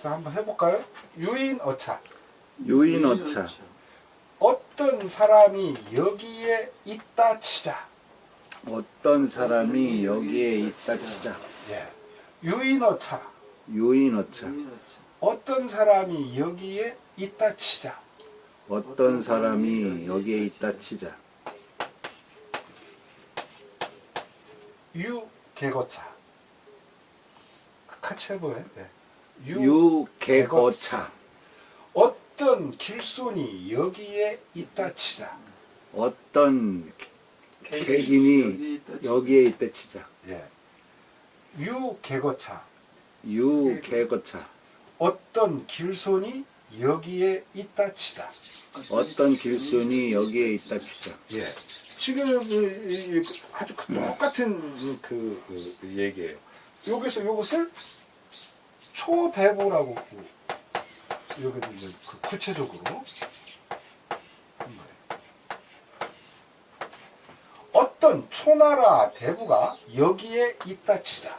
자, 한번 해볼까요? 유인어차. 유인어차. 어떤 사람이 여기에 있다 치자. 어떤 사람이 여기에 있다 치자. 예. 유인어차. 유인어차. 어떤 사람이 여기에 있다 치자. 어떤 사람이 여기에 있다 치자. 유개거차. 같이 해봐요. 네. 유개거차. 어떤 길손이 여기에 있다 치자. 어떤 객인이 여기에 있다 치자. 예. 유개거차. 유개거차. 어떤 길손이 여기에 있다 치자. 어떤 길손이 여기에 있다 치자. 예. 지금 아주 똑같은 얘기예요. 여기서 이것을 초대부라고 여기는 이제 구체적으로 어떤 초나라 대부가 여기에 있다 치자.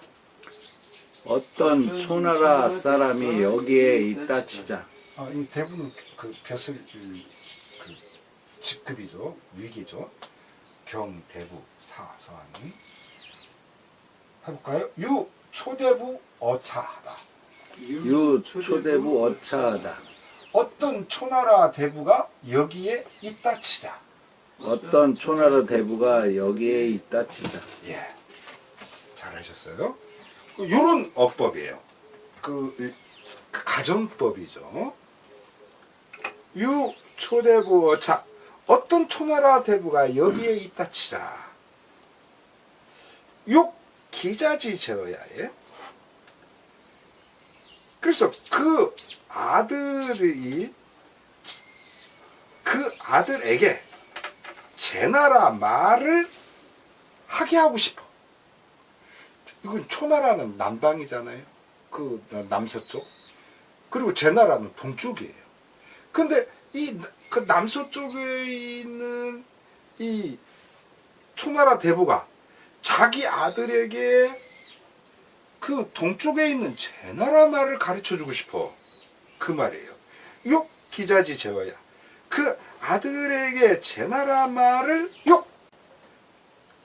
어떤 초나라 사람이 여기에 있다 치자. 이 대부는 그 벼슬 직급이죠. 위기죠. 경, 대부, 사, 서하는. 해볼까요? 유, 초대부, 어차하다. 유, 초대부, 어차하다. 어떤 초나라 대부가 여기에 있다 치자. 어떤 초나라 대부가 여기에 있다 치자. 예. 잘하셨어요. 요런 어법이에요. 가정법이죠. 유, 초대부, 어차. 어떤 초나라 대부가 여기에 있다 치자. 요 기자지 제어야 해. 그래서 그 아들에게 제나라 말을 하게 하고 싶어. 이건 초나라는 남방이잖아요. 그 남서쪽. 그리고 제나라는 동쪽이에요. 근데 그 남서쪽에 있는 이 초나라 대부가 자기 아들에게 그 동쪽에 있는 제나라 말을 가르쳐 주고 싶어. 그 말이에요. 욕 기자지 제와야. 그 아들에게 제나라 말을 욕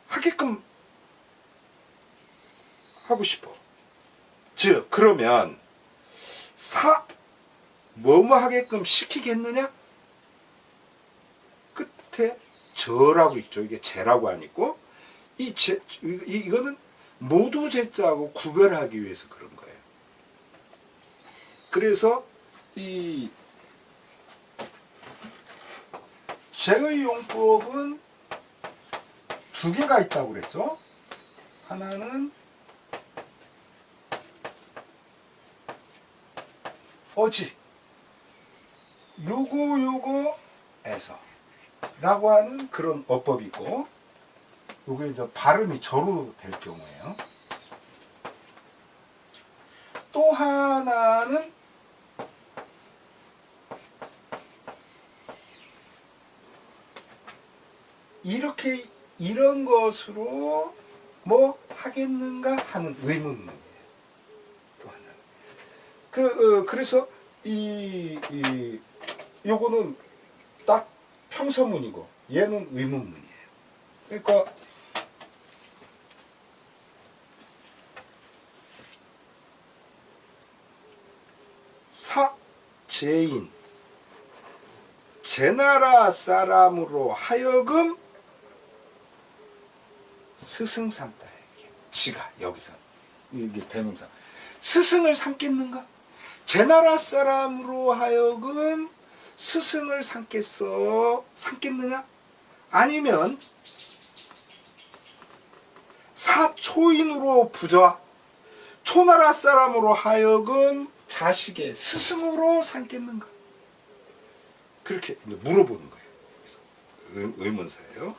하게끔 하고 싶어. 즉 그러면 뭐뭐 하게끔 시키겠느냐? 끝에 저라고 있죠. 이게 제라고 아니고 이거는 모두 제자하고 구별하기 위해서 그런 거예요. 그래서 이 제의 용법은 두 개가 있다고 그랬죠. 하나는 어지 요거에서 라고 하는 그런 어법이 있고, 요게 이제 발음이 저로 될 경우에요. 또 하나는 이렇게 이런 것으로 뭐 하겠는가 하는 의문문이에요. 또 하나는 그래서 요거는 딱 평서문이고 얘는 의문문이에요. 그러니까 제인 제나라 사람으로 하여금 스승 삼다. 지가 여기서 이게 대명사 스승을 삼겠는가? 제나라 사람으로 하여금 스승을 삼겠느냐? 아니면 사초인으로 부자 초나라 사람으로 하여금 자식의 스승으로 삼겠는가? 그렇게 물어보는 거예요. 의문사예요.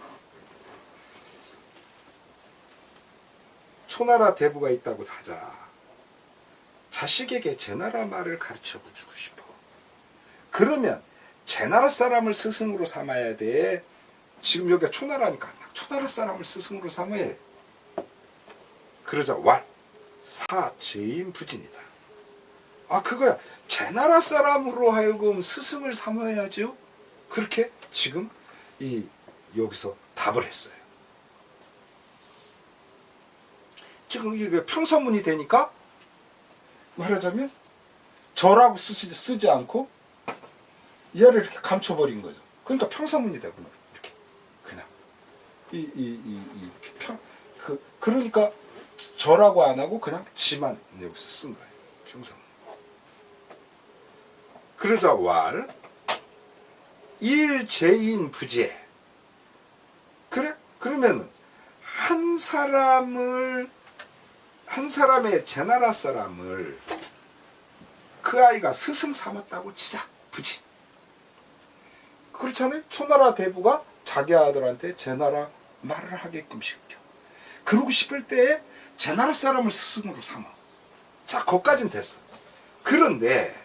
초나라 대부가 있다고 하자. 자식에게 제나라 말을 가르쳐 주고 싶어. 그러면 제나라 사람을 스승으로 삼아야 돼. 지금 여기가 초나라니까 초나라 사람을 스승으로 삼아야 돼. 그러자 사제인 부진이다. 그거야. 제 나라 사람으로 하여금 스승을 삼아야죠. 그렇게 지금 여기서 답을 했어요. 지금 이게 평서문이 되니까 말하자면 저라고 쓰지 않고 얘를 이렇게 감춰버린 거죠. 그러니까 평서문이 되구나. 이렇게 그냥 그러니까 저라고 안 하고 그냥 지만 여기서 쓴 거예요. 평서문. 그러자 왈 일제인 부재. 그래? 그러면은 한 사람의 제 나라 사람을 그 아이가 스승 삼았다고 치자. 부지. 그렇잖아요. 초나라 대부가 자기 아들한테 제 나라 말을 하게끔 시켜. 그러고 싶을 때에 제 나라 사람을 스승으로 삼아. 자, 거기까지는 됐어. 그런데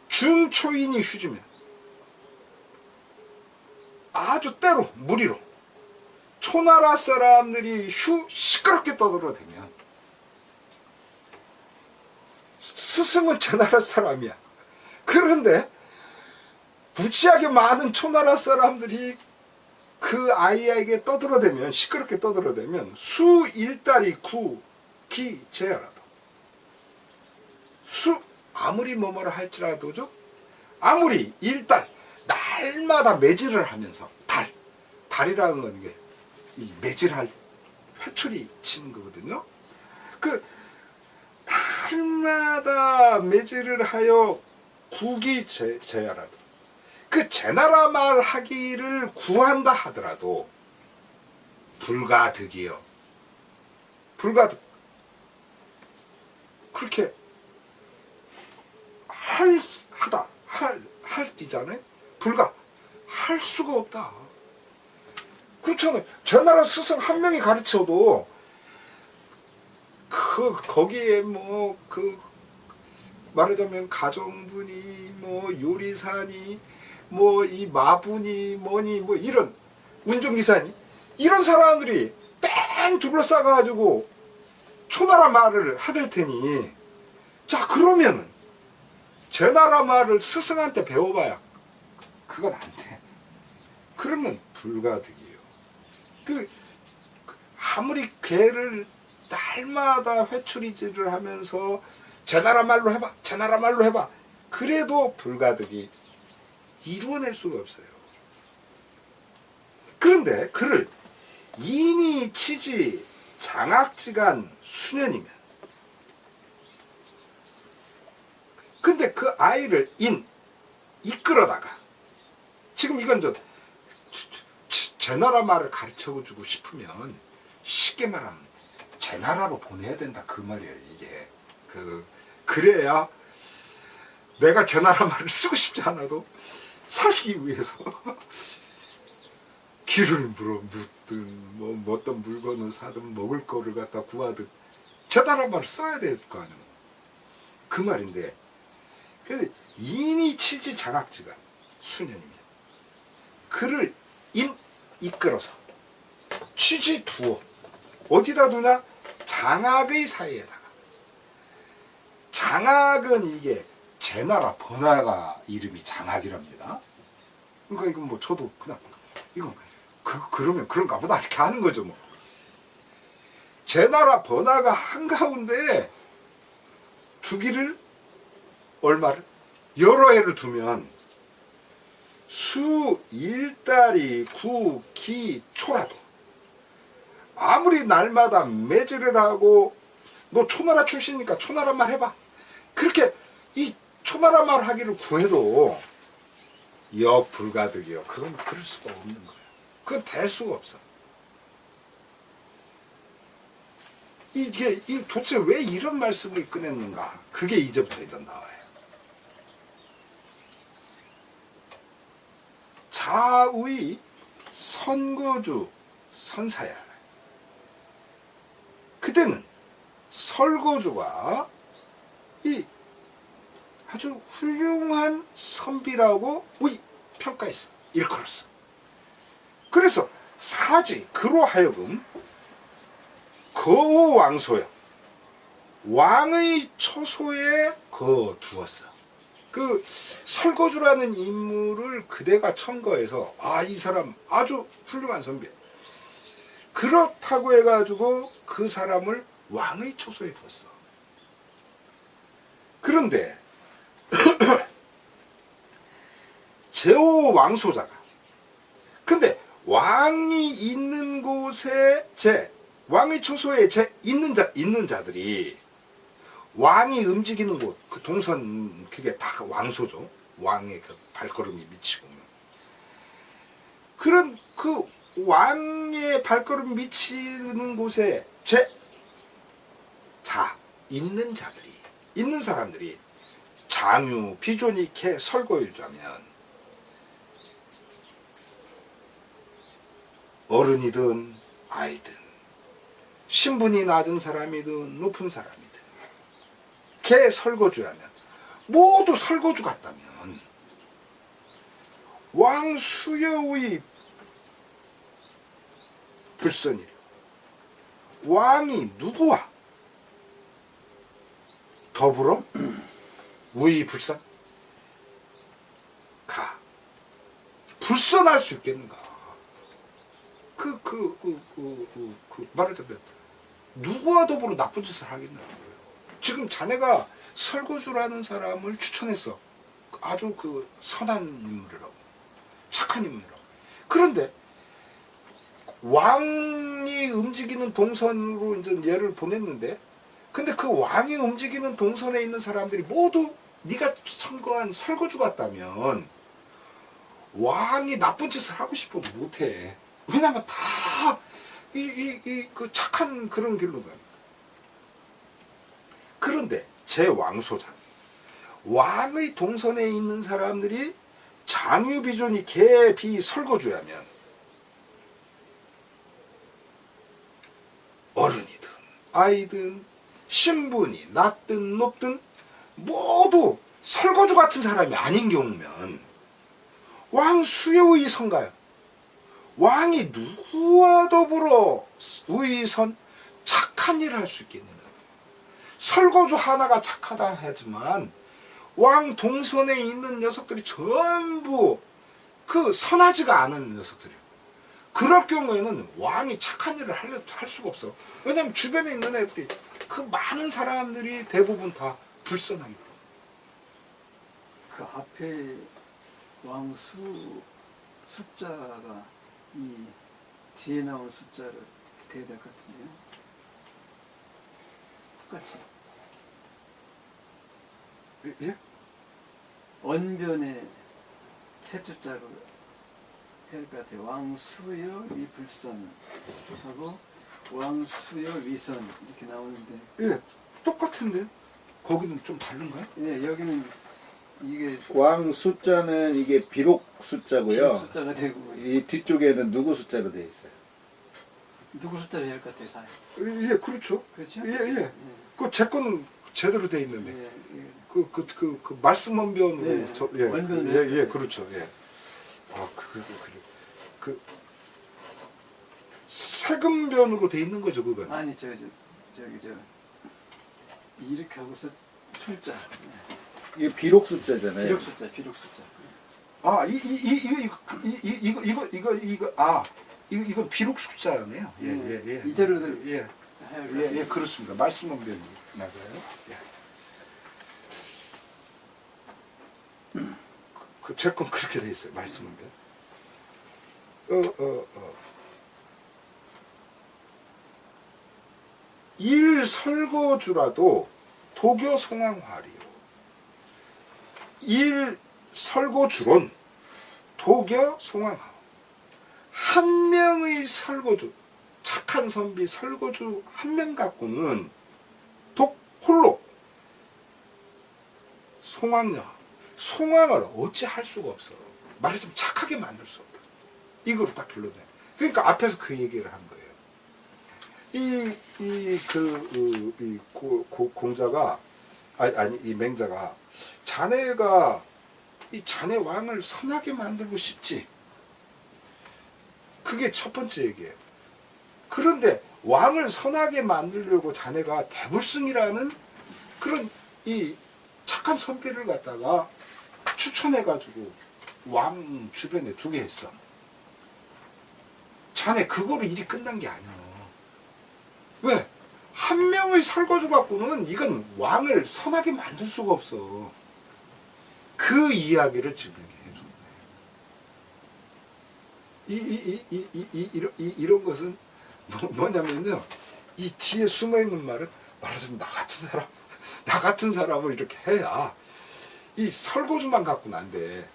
중초인이 휴지면 아주 때로 무리로 초나라 사람들이 시끄럽게 떠들어대면 스승은 제 나라 사람이야. 그런데 무지하게 많은 초나라 사람들이 그 아이에게 떠들어대면, 시끄럽게 떠들어대면 수일달이 구기 제야라도 아무리 뭐뭐라 할지라도죠. 아무리 일달 날마다 매질을 하면서 달이라는 건 이게 이 매질할 회초리 치는 거거든요. 그 날마다 매질을 하여 구기 제야라도 그 제나라 말 하기를 구한다 하더라도 불가득이요. 불가득. 그렇게 할이잖아요. 할 수가 없다. 그렇잖아요. 제나라 스승 한 명이 가르쳐도 거기에 말하자면 가정분이 요리사니 이 마분이 뭐니 이런 운전기사니 이런 사람들이 뺑 둘러싸가지고 초나라 말을 하될 테니 자 그러면은 제 나라 말을 스승한테 배워봐야 그건 안 돼. 그러면 불가득이에요. 아무리 걔를 날마다 회초리질을 하면서 제 나라 말로 해봐, 제 나라 말로 해봐. 그래도 불가득이 이루어낼 수가 없어요. 그런데 그를 인이 치지 장학지간 수년이면 근데 그 아이를 이끌어다가 지금 이건 제 나라 말을 가르쳐주고 싶으면 쉽게 말하면 제 나라로 보내야 된다 그 말이에요. 이게 그래야 내가 제 나라 말을 쓰고 싶지 않아도 살기 위해서 길을 묻든 어떤 물건을 사든 먹을 거를 갖다 구하든 제 나라 말을 써야 될 거 아니에요. 그 말인데 그래서 인이 치지 장학지간 수년이면 그를 이끌어서 취지 두어 어디다 두냐? 장학의 사이에다가. 장학은 이게 제 나라 번화가 이름이 장학이랍니다. 그러니까 이건 저도 그냥 이건 그러면 그런가 보다 이렇게 하는 거죠 제 나라 번화가 한가운데 두기를 얼마를? 여러 해를 두면 수일달이 구기 초라도 아무리 날마다 매질을 하고 너 초나라 출신이니까 초나라 말 해봐. 그렇게 이 초나라 말 하기를 구해도 불가득이요. 그건 그럴 수가 없는 거예요. 그건 될 수가 없어. 이게 도대체 왜 이런 말씀을 꺼냈는가? 그게 이제부터 나와요. 자의 선거주 선사야. 그때는 설거주가 아주 훌륭한 선비라고 평가했어. 일컬었어. 그래서 사지 그로 하여금 거왕소여 왕의 처소에 거두었어. 그 설거주라는 인물을 그대가 첨거해서 이 사람 아주 훌륭한 선배. 그렇다고 해가지고 그 사람을 왕의 처소에 뒀어. 그런데 제오 왕소자가 근데 왕이 있는 곳에 왕의 처소에 있는 자들이 왕이 움직이는 곳, 그 동선, 그게 다 왕소죠. 왕의 그 발걸음이 미치고. 그런 그 왕의 발걸음이 미치는 곳에 있는 사람들이 장유, 비존이 캐 설거주자면 어른이든 아이든 신분이 낮은 사람이든 높은 사람이든 개 설거주하면 모두 설거주 같다면 왕수여의 불선이려. 왕이 누구와 더불어 우의 불선? 불선할 수 있겠는가? 말하자면 누구와 더불어 나쁜 짓을 하겠냐는 거예요. 지금 자네가 설거주라는 사람을 추천했어. 아주 그 선한 인물이라고, 착한 인물이라고. 그런데 왕이 움직이는 동선으로 이제 얘를 보냈는데, 근데 그 왕이 움직이는 동선에 있는 사람들이 모두 네가 선거한 설거주 같다면 왕이 나쁜 짓을 하고 싶어도 못해. 왜냐면 다 그 착한 그런 길로 가요. 그런데 제 왕소장, 왕의 동선에 있는 사람들이 장유비존이 개비 설거주하면 어른이든 아이든 신분이 낮든 높든 모두 설거주 같은 사람이 아닌 경우면 왕 수여의 선가요. 왕이 누구와 더불어 우의선 착한 일을 할 수 있겠느냐. 설거주 하나가 착하다 하지만 왕 동선에 있는 녀석들이 전부 그 선하지가 않은 녀석들이에요. 그럴 경우에는 왕이 착한 일을 할 수가 없어. 왜냐하면 주변에 있는 애들이 그 많은 사람들이 대부분 다 불선하기 때문에. 그 앞에 왕수 숫자가 이 뒤에 나온 숫자를 돼야 될 것 같은데요. 똑같이. 예? 언변에 세 숫자로 해야 될 것 같아요. 왕수여 위불선 하고 왕수여 위선 이렇게 나오는데. 예, 똑같은데 거기는 좀 다른가요? 예, 여기는 이게 왕 숫자는 이게 비록 숫자고요. 숫자가 되고 이 뒤쪽에는 누구 숫자로 되어 있어요. 누구 숫자로 해야 할 것 같아요. 다. 예, 그렇죠. 그렇죠? 예. 그 제 거는 제대로 돼 있는데. 예, 예. 그 말씀 원변으로 예, 원변으로. 예, 그렇죠. 예. 그 세금변으로 돼 있는 거죠, 그건. 아니 저기 이렇게 하고서 출자. 이게 비록 숫자잖아요. 비록 숫자. 이거 비록 숫자네요. 예. 이대로들 예, 그렇습니다. 말씀 원변이 맞아요. 예. 제 건 그렇게 돼 있어요. 말씀 원변. 일 설거주라도 도교 송황화리요. 일 설거주론 도교 송황화. 한 명의 설거주, 착한 선비 설거주 한 명 갖고는 홀로 송황을 어찌 할 수가 없어. 말하자면 착하게 만들 수 없다. 이거로 딱 결론내. 그러니까 앞에서 그 얘기를 한 거예요. 공자가 이 맹자가 자네가 이 자네 왕을 선하게 만들고 싶지. 그게 첫 번째 얘기예요. 그런데 왕을 선하게 만들려고 자네가 대불승이라는 그런 이 착한 선비를 갖다가 추천해가지고 왕 주변에 두게 했어. 자네 그거로 일이 끝난 게 아니야. 왜? 한 명의 설거주 갖고는 이건 왕을 선하게 만들 수가 없어. 그 이야기를 지금 이렇게 해준 거예요. 이런 것은 뭐냐면요. 이 뒤에 숨어 있는 말은 말하자면 나 같은 사람을 이렇게 해야 이 설거주만 갖고는 안 돼.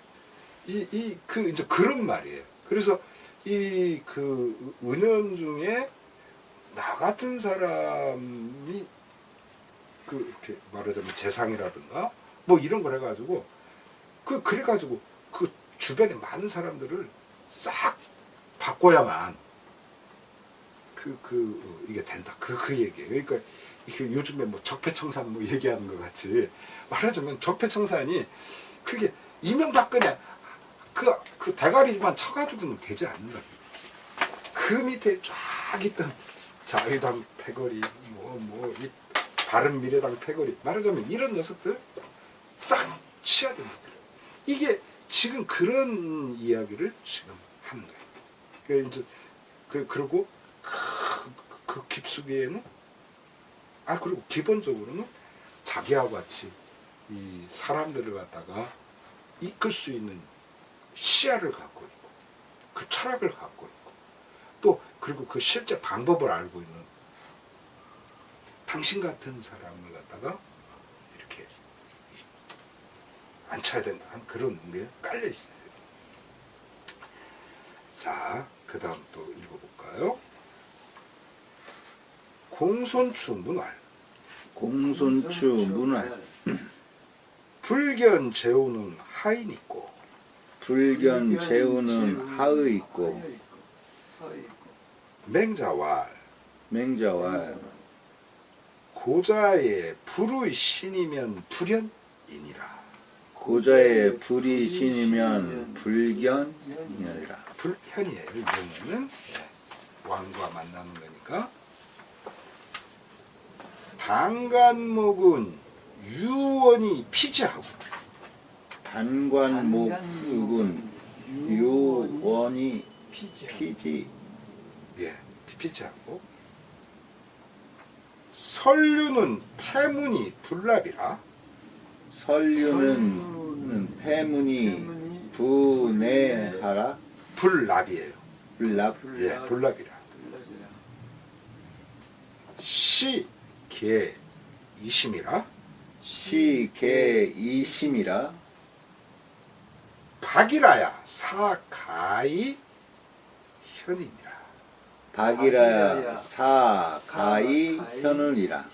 이제 그런 말이에요. 그래서 그 은연중에 나 같은 사람이 이렇게 말하자면 재상이라든가 뭐 이런 걸 해가지고 그래가지고 그 주변에 많은 사람들을 싹 바꿔야만 이게 된다. 그 얘기예요. 그러니까 이게 요즘에 뭐 적폐청산 뭐 얘기하는 것 같이 말하자면 적폐청산이 그게 이명박근혜 그 대가리만 쳐가지고는 되지 않는다. 그 밑에 쫙 있던 자유당 패거리 이 바른미래당 패거리 말하자면 이런 녀석들 싹 치야 됩니다. 이게 지금 그런 이야기를 지금 하는 거예요. 그러니까 이제 그리고 그 깊숙이에는 그리고 기본적으로는 자기와 같이 이 사람들을 갖다가 이끌 수 있는 시야를 갖고 있고 그 철학을 갖고 있고 또 그리고 그 실제 방법을 알고 있는 당신 같은 사람을 갖다가 이렇게 앉혀야 된다는 그런 게 깔려 있어요. 자, 그 다음 또 읽어볼까요? 공손추 문활. 공손추 문활. 불견 재우는 하인 있고 불견 재우는 하의 있고 맹자왈. 맹자왈. 고자의 불의 신이면 불현이니라. 고자의 불이 신이면 불견이니라. 불현이에요. 이거는 왕과 만나는 거니까. 단간목은 유원이 피지하고 단관목은 유원이 피지. 예, 피지하고 설류는 패문이 불납이라. 설류는 패문이 분해하라. 불납이에요. 불납. 예, 불납이라. 시, 개, 이심이라. 시, 개, 이심이라. 박이라야 사가이 현이니라. 박이라야 사가이 현을이라.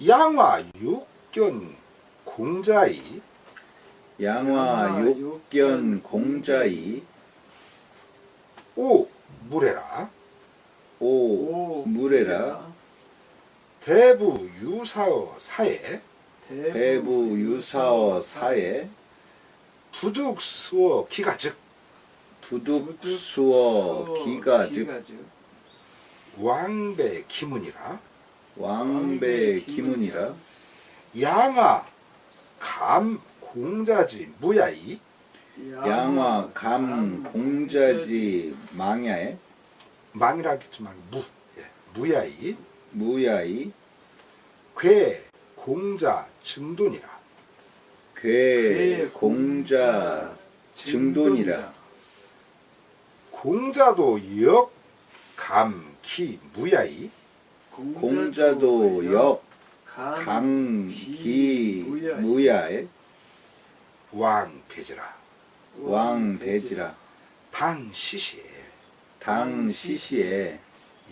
양화 육견 공자이. 양화 욕견 공자이. 오 무래라. 오 무래라. 대부 유사어 사에. 대부 유사어 사에. 부득수어 기가즉. 부득수어 기가즉. 왕배 기문이라. 왕배 기문이라. 양화 감 공자지 무야이. 양화 감 공자지 망야에. 망이라 했지만 무야이. 무야이. 괴 공자 증돈이라. 괴 공자 증돈이라. 공자도 역 감 기 무야이. 공자도 역 감 기 무야에. 왕 배지라. 왕 배지라. 당 시시에. 당 시시에.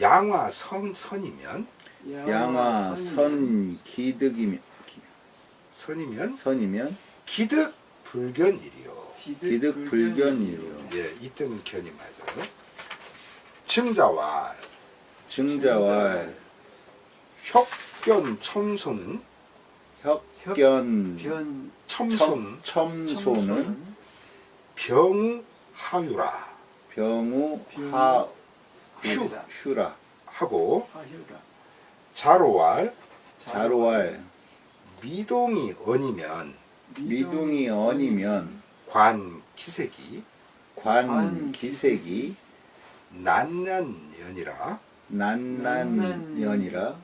양화 선이면. 양화 선 기득이면. 선이면 기득 불견이리요. 기득 불견이요. 예, 이때는 견이 맞아요. 증자왈. 증자왈. 혁견 첨소는. 혁견 첨소는 병우 하유라. 병우 휴라. 휴라. 하고 하휴라. 자로왈 자로왈. 미동이 언이면 미둥이 언이면 관 기색이 관 기색이 난난연이라 난난연이라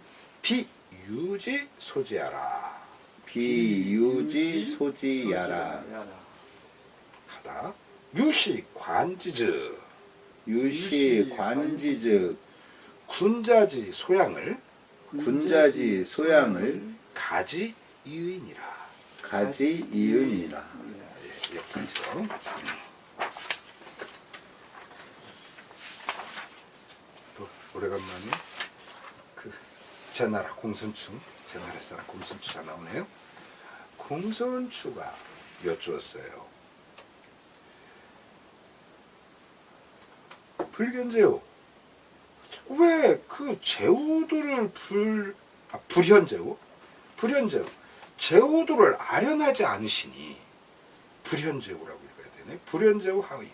비유지 소지하라 비유지 소지야라. 하다 유시 관지즈 유시 관지즉 군자지 소양을 군자지 소양을 가지 이의니라. 가지 이은이라. 예, 여기까지요. 또 오래간만에 그 제 나라 공손추, 제 나라 사람 공손추가 나오네요. 공손추가 여쭈었어요. 불견제후 왜 그 제후들을 불현제후 제후들을 아련하지 않으시니 불현제후라고 읽어야 되네. 불현제후 하의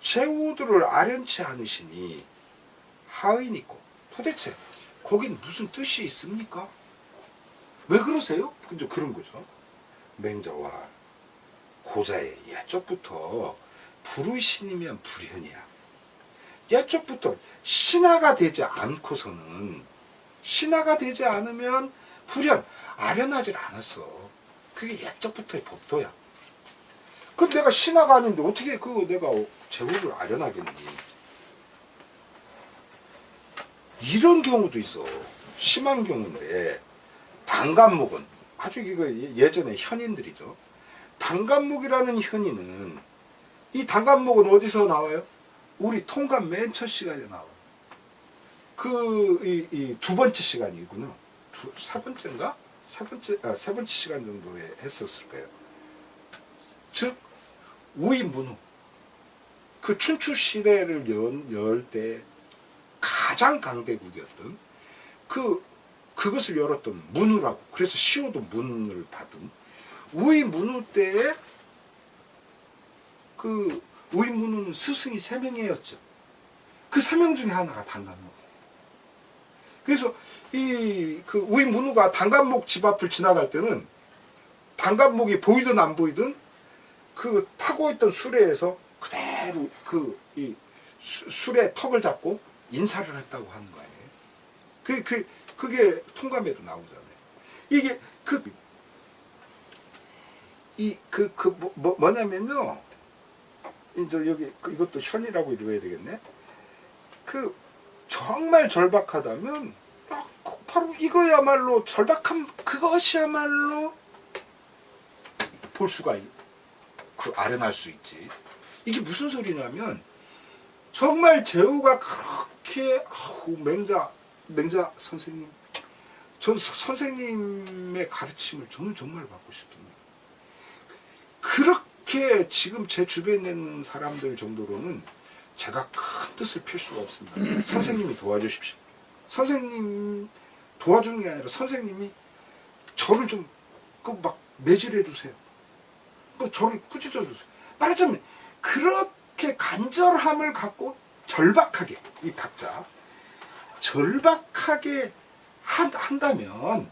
제후들을 아련치 않으시니 하의니까 도대체 거긴 무슨 뜻이 있습니까? 왜 그러세요? 이제 그런 거죠. 맹자와 고자의 예적부터 불의신이면 불현이야. 예적부터 신하가 되지 않고서는 신하가 되지 않으면 불현, 아련하질 않았어. 그게 예적부터의 법도야. 그럼 내가 신하가 아닌데 어떻게 내가 제후를 아련하겠니? 이런 경우도 있어. 심한 경우인데 단간목은 아주 이거 예전에 현인들이죠. 단간목이라는 현인은 이 단간목은 어디서 나와요? 우리 통감 맨 첫 시간에 나와요. 이 두 번째 시간이구나. 세 번째인가? 세 번째 시간 정도에 했었을 거예요. 즉, 우이문후. 그 춘추 시대를 열 때 가장 강대국이었던 그것을 열었던 문후라고. 그래서 시호도 문을 받은 우이문후 때에 우이문후는 스승이 3명이었죠. 그 3명 중에 하나가 단간목. 그래서 우이문후가 단간목 집 앞을 지나갈 때는 단간목이 보이든 안 보이든 그 타고 있던 수레에서 그대로 수레 턱을 잡고 인사를 했다고 하는 거 아니에요? 그게 통감에도 나오잖아요. 이게 뭐냐면요. 이제 여기 이것도 현이라고 읽어야 되겠네. 정말 절박하다면 바로 이거야말로 절박한 그것이야말로 볼 수가 아련할 수 있지. 이게 무슨 소리냐면 정말 제후가 그렇게 맹자 선생님 전 선생님의 가르침을 저는 정말 받고 싶습니다. 그렇게 지금 제 주변에 있는 사람들 정도로는 제가 큰 뜻을 필 수가 없습니다. 선생님이 도와주십시오. 선생님 도와주는 게 아니라 선생님이 저를 좀 막 매질해 주세요. 저를 꾸짖어 주세요. 말하자면 그렇게 간절함을 갖고 절박하게 이 박자 절박하게 한다면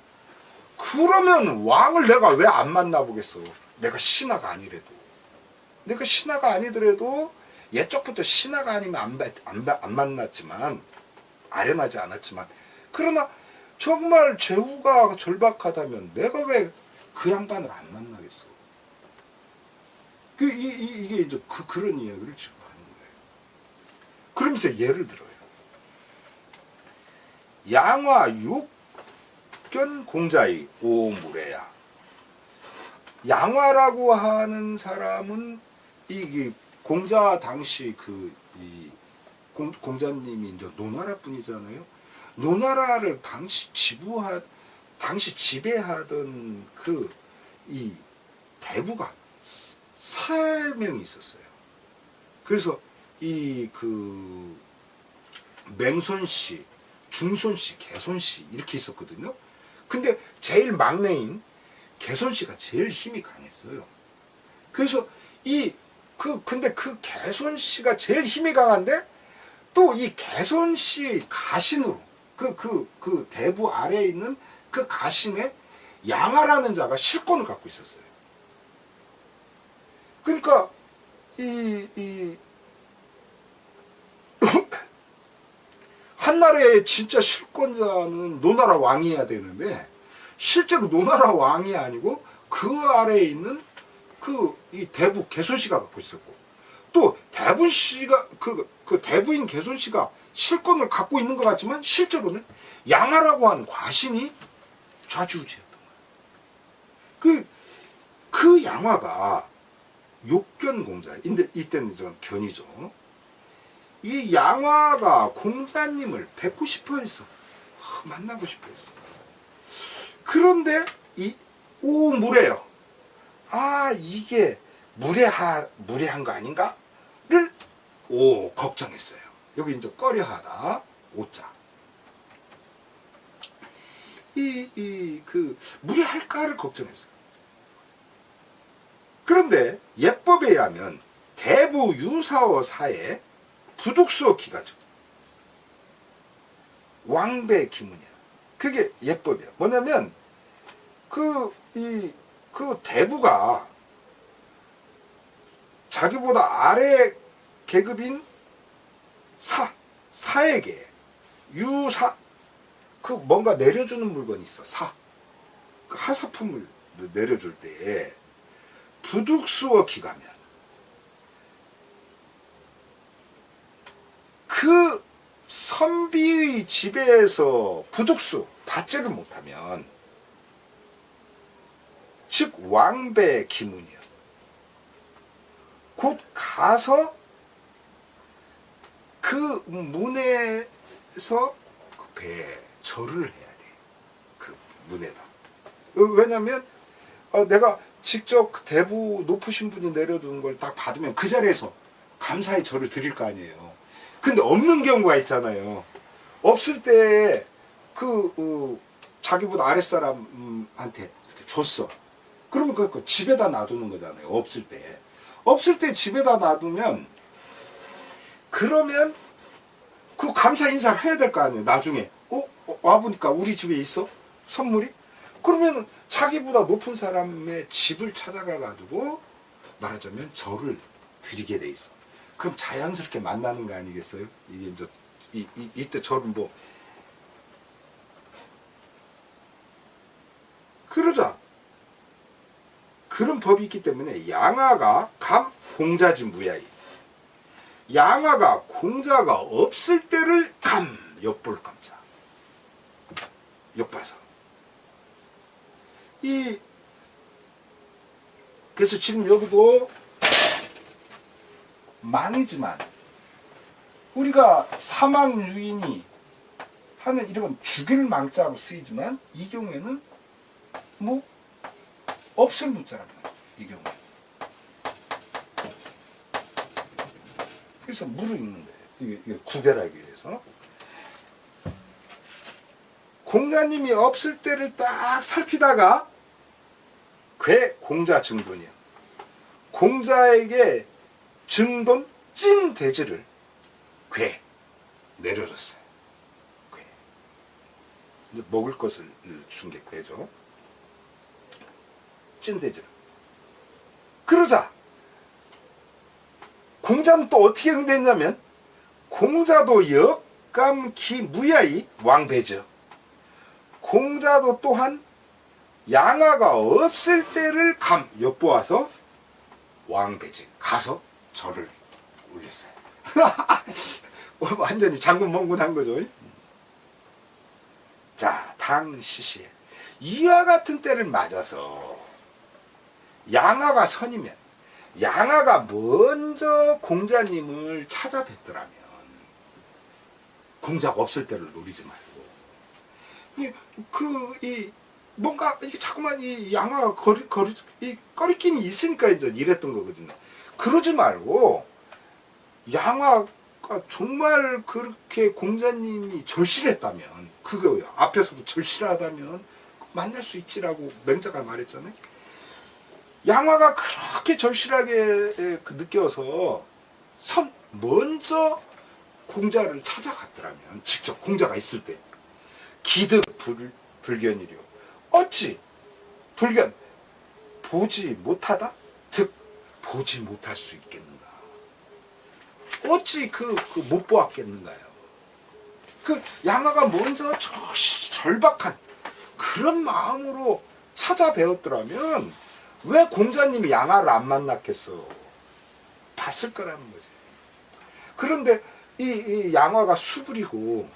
그러면 왕을 내가 왜 안 만나보겠어. 내가 신하가 아니더라도 예적부터 신하가 아니면 안 만났지만 아련하지 않았지만 그러나 정말 제후가 절박하다면 내가 왜 그 양반을 안 만나겠어. 이게 이제 그런 이야기를 지금 하는 거예요. 그러면서 예를 들어요. 양화 육견 공자의 오무래야. 양화라고 하는 사람은 이 공자 당시 공자님이 이제 노나라 분이잖아요. 노나라를 당시 지배하던 이 대부가 4명이 있었어요. 그래서 맹손씨, 중손씨, 개손씨 이렇게 있었거든요. 근데 제일 막내인 개손씨가 제일 힘이 강했어요. 그래서 근데 그 개손씨가 제일 힘이 강한데 또 이 개손씨의 가신으로 그 대부 아래에 있는 그 가신에 양아라는 자가 실권을 갖고 있었어요. 그러니까 이 한나라의 진짜 실권자는 노나라 왕이어야 되는데 실제로 노나라 왕이 아니고 그 아래에 있는 이 대부 개손씨가 갖고 있었고, 또 대부씨가 그 대부인 개손씨가 실권을 갖고 있는 것 같지만 실제로는 양아라고 하는 과신이 좌지우지했던 거예요. 그 양아가 욕견 공자, 이때는 좀 견이죠. 이 양아가 공자님을 뵙고 싶어 했어. 만나고 싶어 했어. 그런데 무례요. 이게 무례한 거 아닌가를 걱정했어요. 여기 이제 꺼려하다 오자. 무례할까를 걱정했어요. 그런데 예법에 의하면 대부 유사어 사에 부득수어 기가죠. 왕배 기문이야. 그게 예법이야. 뭐냐면 그 대부가 자기보다 아래 계급인 사에게 유사 뭔가 내려주는 물건이 있어. 그 하사품을 내려줄 때에 부득수어 기가면 그 선비의 지배에서 부득수 받지를 못하면 즉 왕배 기문이야. 곧 가서 그 문에서 배에 절을 해야 돼. 그 문에다. 왜냐면 내가 직접 대부 높으신 분이 내려두는 걸 딱 받으면 그 자리에서 감사의 절을 드릴 거 아니에요. 근데 없는 경우가 있잖아요. 없을 때 자기보다 아랫사람한테 이렇게 줬어. 그러면 그 집에다 놔두는 거잖아요. 없을 때 집에다 놔두면 그러면 그 감사 인사를 해야 될 거 아니에요. 나중에 와보니까 우리 집에 있어? 선물이? 그러면 자기보다 높은 사람의 집을 찾아가 가지고 말하자면 절을 드리게 돼 있어. 그럼 자연스럽게 만나는 거 아니겠어요? 이게 이제 이때 절은 그러자 그런 법이 있기 때문에 양아가 감 공자지 무야이. 양아가 공자가 없을 때를 감 엿볼 감자. 엿봐서. 그래서 지금 여기도 망이지만 우리가 사망 유인이 하는 이런 죽일 망자로 쓰이지만 이 경우에는 없을 무자란 말이에요. 이 경우에. 그래서 물을 읽는 거예요. 이게 구별하기 위해서. 공자님이 없을 때를 딱 살피다가 공자 증돈이야. 공자에게 증돈 찐 돼지를 내려줬어요. 이제 먹을 것을 준 게 괴죠. 찐 돼지를. 그러자 공자는 또 어떻게 응대했냐면 공자도 역감기 무야히 왕배죠. 공자도 또한 양아가 없을 때를 엿보아서 왕배지 가서 절을 올렸어요. 완전히 장군멍군한 거죠. 자, 당시시에 이와 같은 때를 맞아서 양아가 선이면 양아가 먼저 공자님을 찾아뵙더라면 공자가 없을 때를 노리지 말고 뭔가 이게 자꾸만 이 양아가 꺼리낌이 있으니까 이제 이랬던 거거든요. 그러지 말고 양아가 정말 그렇게 공자님이 절실했다면 그거요. 앞에서도 절실하다면 만날 수 있지라고 맹자가 말했잖아요. 양아가 그렇게 절실하게 느껴서 먼저 공자를 찾아갔더라면 직접 공자가 있을 때 기득 불견이려 어찌 불견 보지 못하다 득 보지 못할 수 있겠는가 어찌 못 보았겠는가요. 그 양아가 먼저 저 절박한 그런 마음으로 찾아뵈었더라면 왜 공자님이 양아를 안 만났겠어. 봤을 거라는 거지. 그런데 이 양아가 수부리고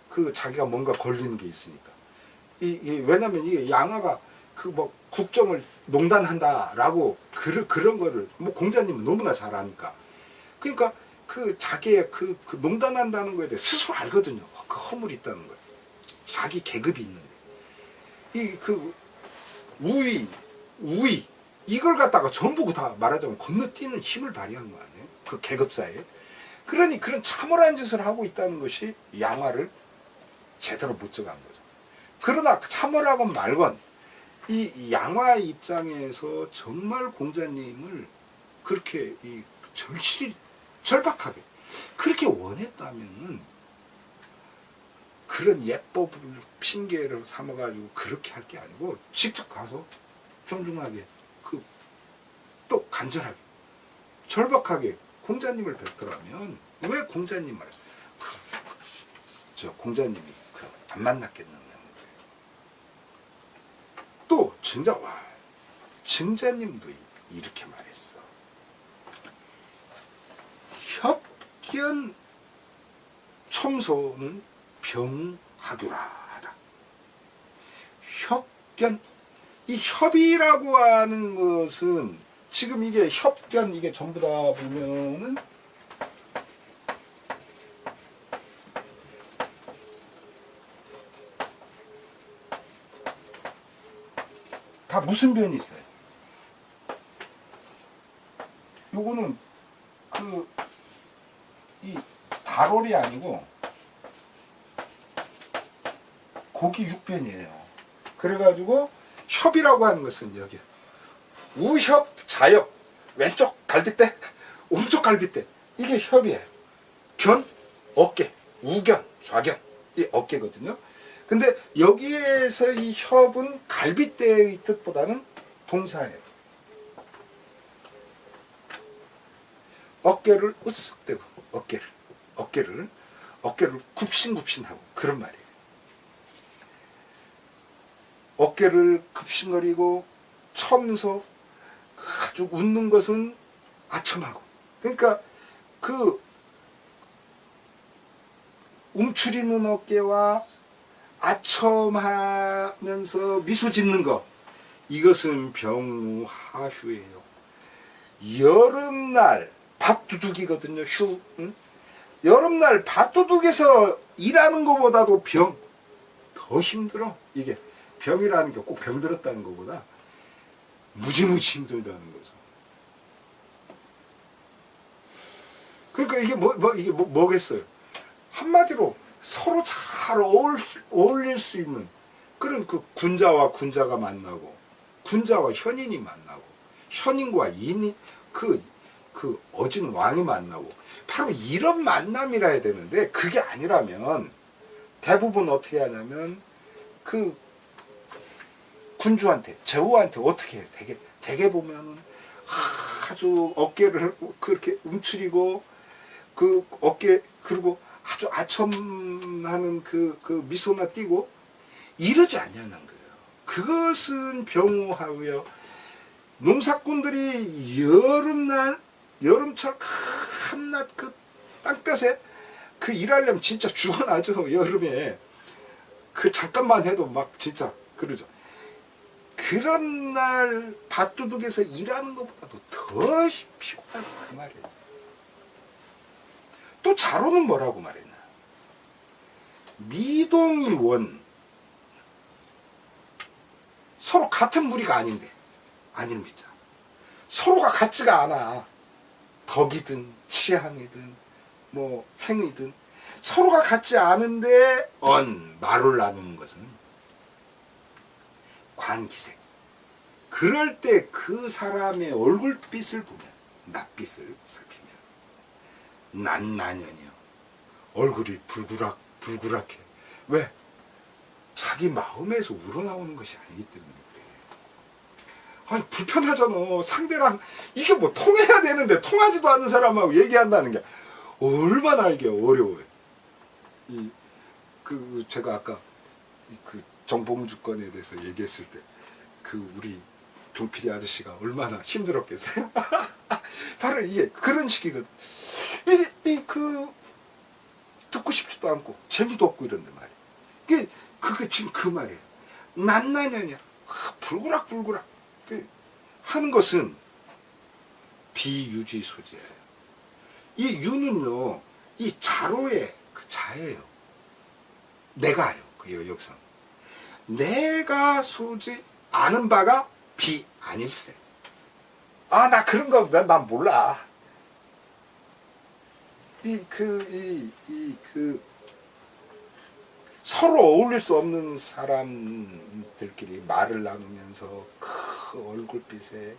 그 자기가 뭔가 걸리는 게 있으니까 왜냐면 이게 양아가 그 뭐 국정을 농단한다라고 그런 거를 뭐 공자님은 너무나 잘 아니까 그러니까 그 자기의 그 농단한다는 거에 대해 스스로 알거든요. 그 허물이 있다는 거예요. 자기 계급이 있는데 이 그 우위 이걸 갖다가 전부 다 말하자면 건너뛰는 힘을 발휘한 거 아니에요? 그 계급사에. 그러니 그런 참을한 짓을 하고 있다는 것이 양화를 제대로 못 적한 거죠. 그러나 참을하건 말건 이 양화 입장에서 정말 공자님을 그렇게 절박하게 그렇게 원했다면은 그런 예법을 핑계를 삼아가지고 그렇게 할 게 아니고 직접 가서 존중하게 또 간절하게 절박하게 공자님을 뵙더라면 왜 공자님을 공자님이 안 만났겠느냐. 또 증자님도 이렇게 말했어. 협견 첨소는 병하규라 하다. 협견 이 협이라고 하는 것은 지금 이게 협견 이게 전부 다 보면은 다 무슨 변이 있어요. 요거는 이 다롤이 아니고 고기 육변이에요. 그래가지고 협이라고 하는 것은 여기 우협, 좌협, 왼쪽 갈빗대, 오른쪽 갈빗대 이게 협이에요. 견, 어깨, 우견, 좌견 이 어깨거든요. 근데 여기에서 이 협은 갈빗대의 뜻보다는 동사예요. 어깨를 으쓱 대고 어깨를 굽신굽신하고 그런 말이에요. 어깨를 급신거리고 첨소 아주 웃는 것은 아첨하고 그러니까 그 움츠리는 어깨와 아첨하면서 미소 짓는 것 이것은 병하휴예요. 여름날 밭두둑이거든요. 휴 응? 여름날 밭두둑에서 일하는 것보다도 병 더 힘들어. 이게 병이라는 게 꼭 병들었다는 것보다 무지무지 힘들다는 거죠. 그러니까 이게 뭐겠어요? 한마디로 서로 잘 어울릴 수 있는 그런 그 군자와 군자가 만나고 군자와 현인이 만나고 현인과 인이 그 어진 왕이 만나고 바로 이런 만남이라 해야 되는데 그게 아니라면 대부분 어떻게 하냐면 그 군주한테 제후한테 어떻게 해요? 되게 보면은 아주 어깨를 그렇게 움츠리고 그 어깨 그리고 아주 아첨하는 그 미소나 띄고 이러지 않냐는 거예요. 그것은 병우하고요. 농사꾼들이 여름철 한낮 그 땅볕에 그 일하려면 진짜 죽어나죠. 여름에 그 잠깐만 해도 막 진짜 그러죠. 그런 날 밭두둑에서 일하는 것보다도 더 피곤하다 그 말이에요. 또 자로는 뭐라고 말했나? 미동이 원 서로 같은 무리가 아닌데 아닙니다. 서로가 같지가 않아. 덕이든 취향이든 뭐 행위든 서로가 같지 않은데 말을 나누는 것은 관기색. 그럴 때 그 사람의 얼굴빛을 보면 낯빛을 살피면 난난연이요 얼굴이 불그락해. 왜? 자기 마음에서 우러나오는 것이 아니기 때문에 그래. 아니 불편하잖아. 상대랑 이게 뭐 통해야 되는데 통하지도 않는 사람하고 얘기한다는 게 얼마나 이게 어려워요. 제가 아까 그 정보문주권에 대해서 얘기했을 때 그 우리 종필이 아저씨가 얼마나 힘들었겠어요? 바로 이게 그런 식이거든. 듣고 싶지도 않고 재미도 없고 이런데 말이야. 그게 지금 그 말이에요. 난난이냐 불구락 하는 것은 비유지 소재예요. 이 유는요, 이 자로의 그 자예요. 내가요. 그 여기서 내가 소지 아는 바가 비 아닐세. 나 그런 거 난 몰라. 서로 어울릴 수 없는 사람들끼리 말을 나누면서 그 얼굴빛에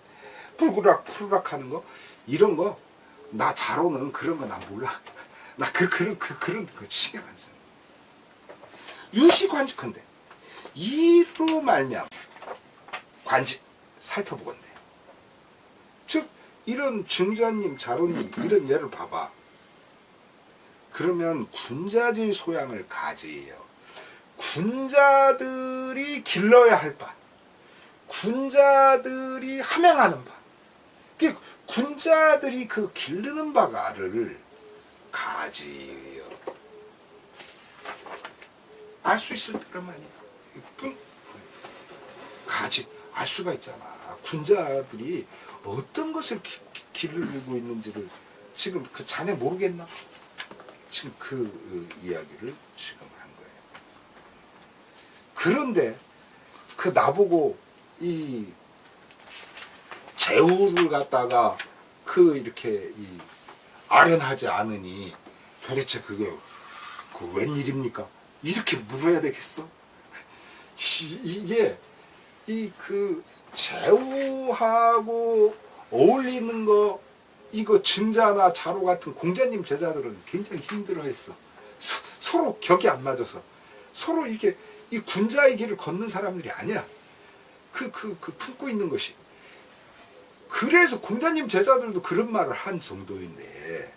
불구락 하는 거 이런 거 나 자로는 그런 거 난 몰라. 나 그런 거 신경 안 써. 유시관직한데 이로 말미암아 관직 살펴보건대. 즉 이런 증자님 자로님 이런 예를 봐봐. 그러면 군자지 소양을 가지요. 군자들이 길러야 할 바, 군자들이 함양하는 바, 군자들이 그 기르는 바가를 가지요. 알 수 있을 때란 말이야. 가지 알 수가 있잖아. 군자들이 어떤 것을 기르고 있는지를 지금 그 자네 모르겠나? 지금 그 이야기를 지금 한 거예요. 그런데 그 나보고 이 제후를 갖다가 이렇게 아련하지 않으니 도대체 그게 웬일입니까? 이렇게 물어야 되겠어? 이게 제후하고 어울리는 거 이거 증자나 자로 같은 공자님 제자들은 굉장히 힘들어했어. 서로 격이 안 맞아서 서로 이게 이 군자의 길을 걷는 사람들이 아니야. 품고 있는 것이. 그래서 공자님 제자들도 그런 말을 한 정도인데